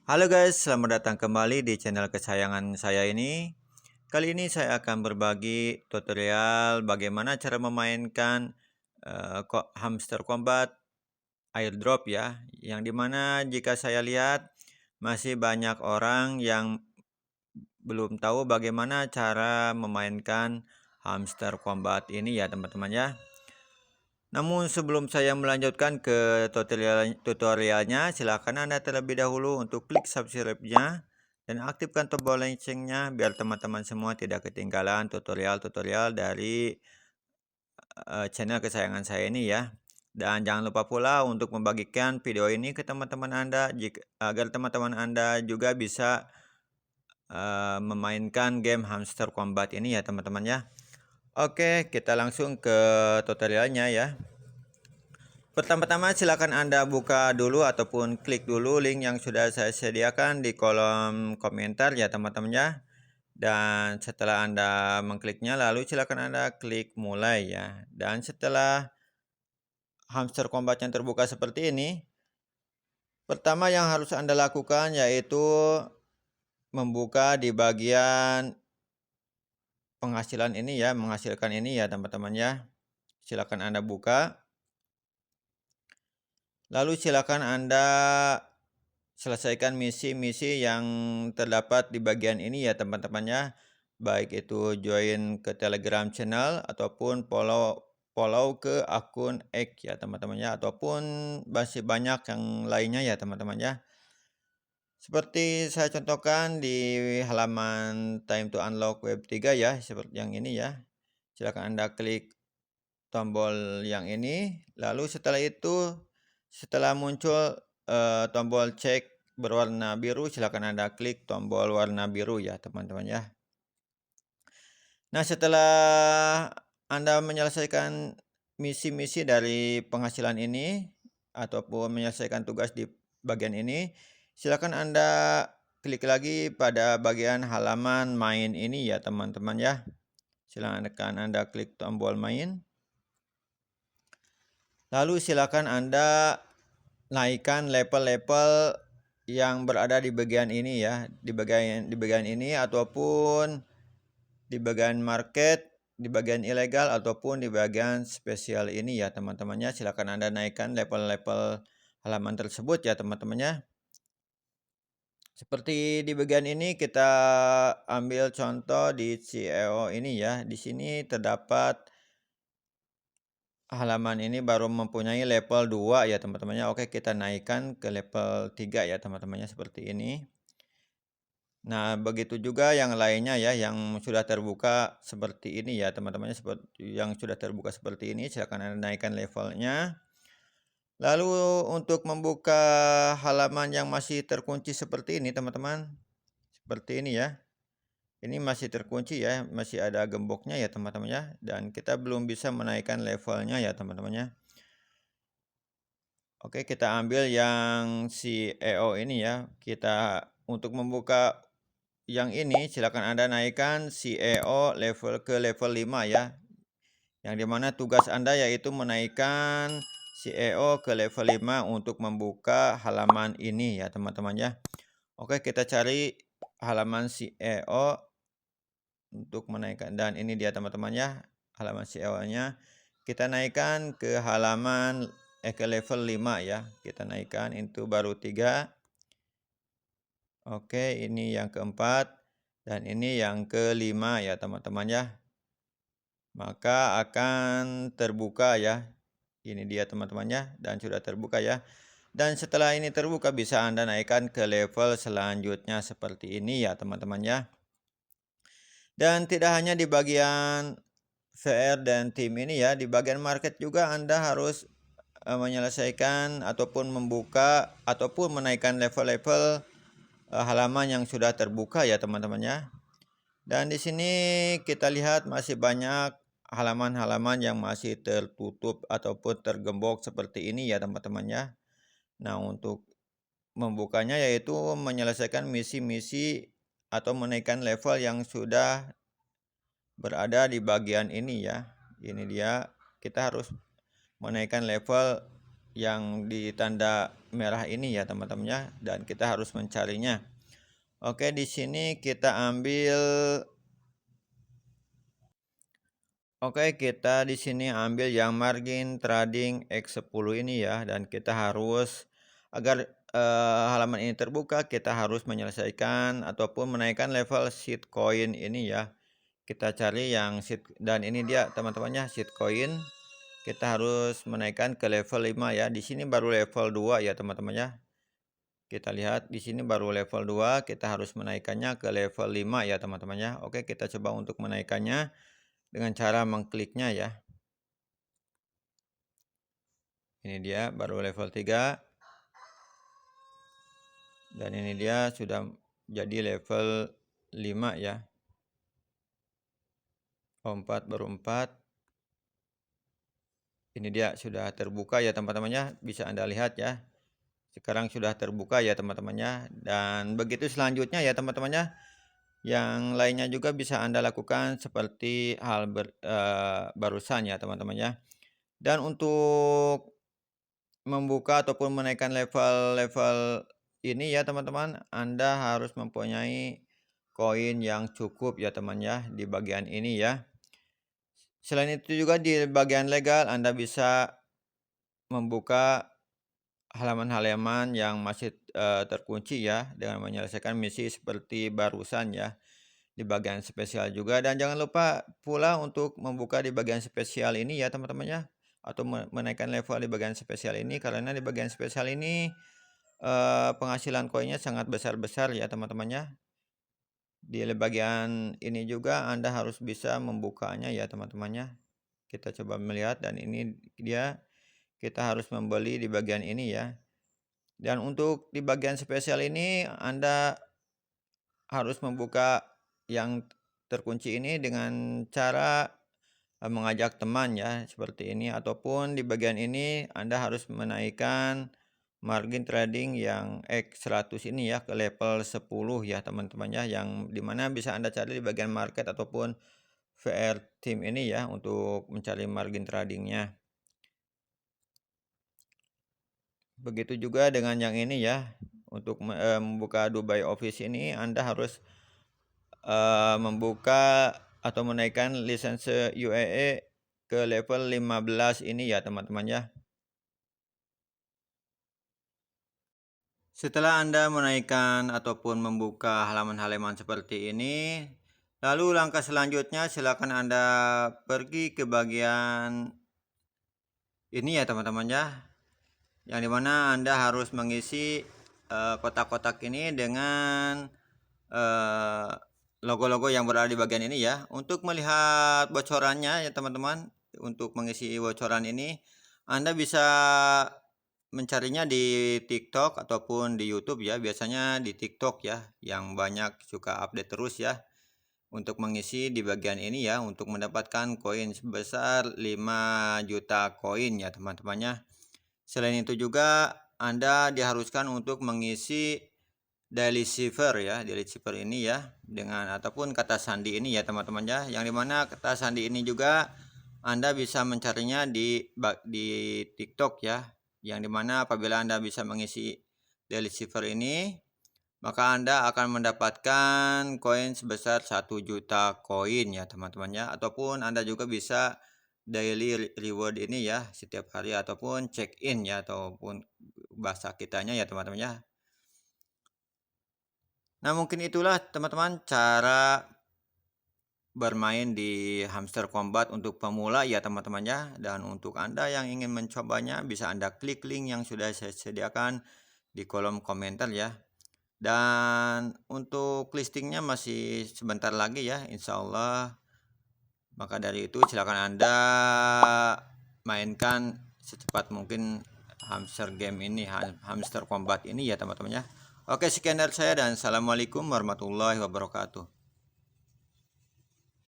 Halo guys, selamat datang kembali di channel kesayangan saya ini. Kali ini saya akan berbagi tutorial bagaimana cara memainkan Hamster Combat airdrop ya. Yang dimana jika saya lihat masih banyak orang yang belum tahu bagaimana cara memainkan Hamster Combat ini ya teman-teman ya. Namun sebelum saya melanjutkan ke tutorialnya, silakan Anda terlebih dahulu untuk klik subscribe-nya dan aktifkan tombol loncengnya biar teman-teman semua tidak ketinggalan tutorial-tutorial dari channel kesayangan saya ini ya. Dan jangan lupa pula untuk membagikan video ini ke teman-teman Anda agar teman-teman Anda juga bisa memainkan game Hamster Combat ini ya teman-teman ya. Oke, kita langsung ke tutorialnya ya. Pertama-tama silakan Anda buka dulu ataupun klik dulu link yang sudah saya sediakan di kolom komentar ya teman-teman ya. Dan setelah Anda mengkliknya lalu silakan Anda klik mulai ya. Dan setelah Hamster Combat yang terbuka seperti ini, pertama yang harus Anda lakukan yaitu membuka di bagian penghasilan ini ya, menghasilkan ini ya teman-teman ya. Silakan Anda buka. Lalu silakan Anda selesaikan misi-misi yang terdapat di bagian ini ya teman-teman ya. Baik itu join ke Telegram channel ataupun follow ke akun X ya teman-teman ya, ataupun masih banyak yang lainnya ya teman-teman ya. Seperti saya contohkan di halaman Time to Unlock Web 3 ya, seperti yang ini ya. Silakan Anda klik tombol yang ini, lalu setelah itu setelah muncul tombol cek berwarna biru, silakan Anda klik tombol warna biru ya teman-teman ya. Nah, setelah Anda menyelesaikan misi-misi dari penghasilan ini ataupun menyelesaikan tugas di bagian ini, silakan Anda klik lagi pada bagian halaman main ini ya teman-teman ya. Silakan Anda klik tombol main. Lalu silakan Anda naikkan level-level yang berada di bagian ini ya, di bagian ini ataupun di bagian market, di bagian ilegal ataupun di bagian spesial ini ya teman-temannya. Silakan Anda naikkan level-level halaman tersebut ya teman-temannya. Seperti di bagian ini kita ambil contoh di CEO ini ya. Di sini terdapat halaman ini baru mempunyai level 2 ya teman-temannya. Oke, kita naikkan ke level 3 ya teman-temannya seperti ini. Nah, begitu juga yang lainnya ya yang sudah terbuka seperti ini ya teman-temannya, seperti yang sudah terbuka seperti ini silakan Anda naikkan levelnya. Lalu untuk membuka halaman yang masih terkunci seperti ini teman-teman, seperti ini ya. Ini masih terkunci ya, masih ada gemboknya ya teman-teman ya, dan kita belum bisa menaikkan levelnya ya teman-teman ya. Oke, kita ambil yang CEO ini ya. Kita untuk membuka yang ini silakan Anda naikkan CEO level ke level 5 ya. Yang dimana tugas Anda yaitu menaikkan CEO ke level 5 untuk membuka halaman ini ya teman-teman ya. Oke, kita cari halaman CEO untuk menaikkan, dan ini dia teman-teman ya halaman CEO-nya. Kita naikkan ke halaman ke level 5 ya. Kita naikkan itu baru 3. Oke, ini yang keempat dan ini yang kelima ya teman-teman ya. Maka akan terbuka ya. Ini dia teman-teman ya, dan sudah terbuka ya. Dan setelah ini terbuka bisa Anda naikkan ke level selanjutnya seperti ini ya teman-teman ya. Dan tidak hanya di bagian VR dan tim ini ya, di bagian market juga Anda harus menyelesaikan ataupun membuka ataupun menaikkan level-level halaman yang sudah terbuka ya teman-teman ya. Dan di sini kita lihat masih banyak halaman-halaman yang masih tertutup ataupun tergembok seperti ini ya teman-teman ya. Nah, untuk membukanya yaitu menyelesaikan misi-misi atau menaikkan level yang sudah berada di bagian ini ya. Ini dia, kita harus menaikkan level yang di tanda merah ini ya teman-temannya, dan kita harus mencarinya. Oke, di sini kita ambil. Oke, kita di sini ambil yang margin trading X10 ini ya, dan kita harus agar halaman ini terbuka, kita harus menyelesaikan ataupun menaikkan level seed coin ini ya. Kita cari yang seed, dan ini dia teman-temannya seed coin. Kita harus menaikkan ke level 5 ya. Di sini baru level 2 ya teman-temannya. Kita lihat di sini baru level 2, kita harus menaikkannya ke level 5 ya teman-temannya. Oke, kita coba untuk menaikkannya dengan cara mengkliknya ya. Ini dia baru level 3. Dan ini dia sudah jadi level 5 ya. 4 baru 4. Ini dia sudah terbuka ya teman-temannya, bisa Anda lihat ya. Sekarang sudah terbuka ya teman-temannya, dan begitu selanjutnya ya teman-temannya. Yang lainnya juga bisa Anda lakukan seperti hal barusan ya teman-temannya. Dan untuk membuka ataupun menaikkan level-level ini ya teman-teman, Anda harus mempunyai koin yang cukup ya teman ya di bagian ini ya. Selain itu juga di bagian legal Anda bisa membuka halaman-halaman yang masih terkunci ya, dengan menyelesaikan misi seperti barusan ya di bagian spesial juga. Dan jangan lupa pula untuk membuka di bagian spesial ini ya teman-teman ya, atau menaikkan level di bagian spesial ini, karena di bagian spesial ini penghasilan koinnya sangat besar-besar ya teman-teman ya. Di bagian ini juga Anda harus bisa membukanya ya teman-temannya. Kita coba melihat, dan ini dia, kita harus membeli di bagian ini ya. Dan untuk di bagian spesial ini Anda harus membuka yang terkunci ini dengan cara mengajak teman ya, seperti ini. Ataupun di bagian ini Anda harus menaikkan margin trading yang X100 ini ya ke level 10 ya teman-teman ya, yang dimana bisa Anda cari di bagian market ataupun VR team ini ya untuk mencari margin tradingnya. Begitu juga dengan yang ini ya, untuk membuka Dubai Office ini Anda harus membuka atau menaikkan lisensi UAE ke level 15 ini ya teman-teman ya. Setelah Anda menaikkan ataupun membuka halaman-halaman seperti ini, lalu langkah selanjutnya silakan Anda pergi ke bagian ini ya teman-teman ya, yang dimana Anda harus mengisi kotak-kotak ini dengan logo-logo yang berada di bagian ini ya. Untuk melihat bocorannya ya teman-teman, untuk mengisi bocoran ini Anda bisa mencarinya di TikTok ataupun di YouTube ya. Biasanya di TikTok ya, yang banyak suka update terus ya, untuk mengisi di bagian ini ya, untuk mendapatkan koin sebesar 5 juta koin ya teman-temannya. Selain itu juga Anda diharuskan untuk mengisi daily saver ya, daily saver ini ya, dengan ataupun kata sandi ini ya teman-teman ya, yang dimana kata sandi ini juga Anda bisa mencarinya di TikTok ya, yang dimana apabila Anda bisa mengisi daily saver ini, maka Anda akan mendapatkan koin sebesar 1 juta koin ya teman-teman ya, ataupun Anda juga bisa daily reward ini ya setiap hari, ataupun check in ya, ataupun bahasa kitanya ya teman-teman ya. Nah, mungkin itulah teman-teman cara bermain di Hamster Combat untuk pemula ya teman-teman ya. Dan untuk Anda yang ingin mencobanya, bisa Anda klik link yang sudah saya sediakan di kolom komentar ya. Dan untuk listingnya masih sebentar lagi ya, insya Allah. Maka dari itu silakan Anda mainkan secepat mungkin hamster game ini, Hamster Combat ini ya teman-teman ya. Oke, sekian dari saya dan assalamualaikum warahmatullahi wabarakatuh.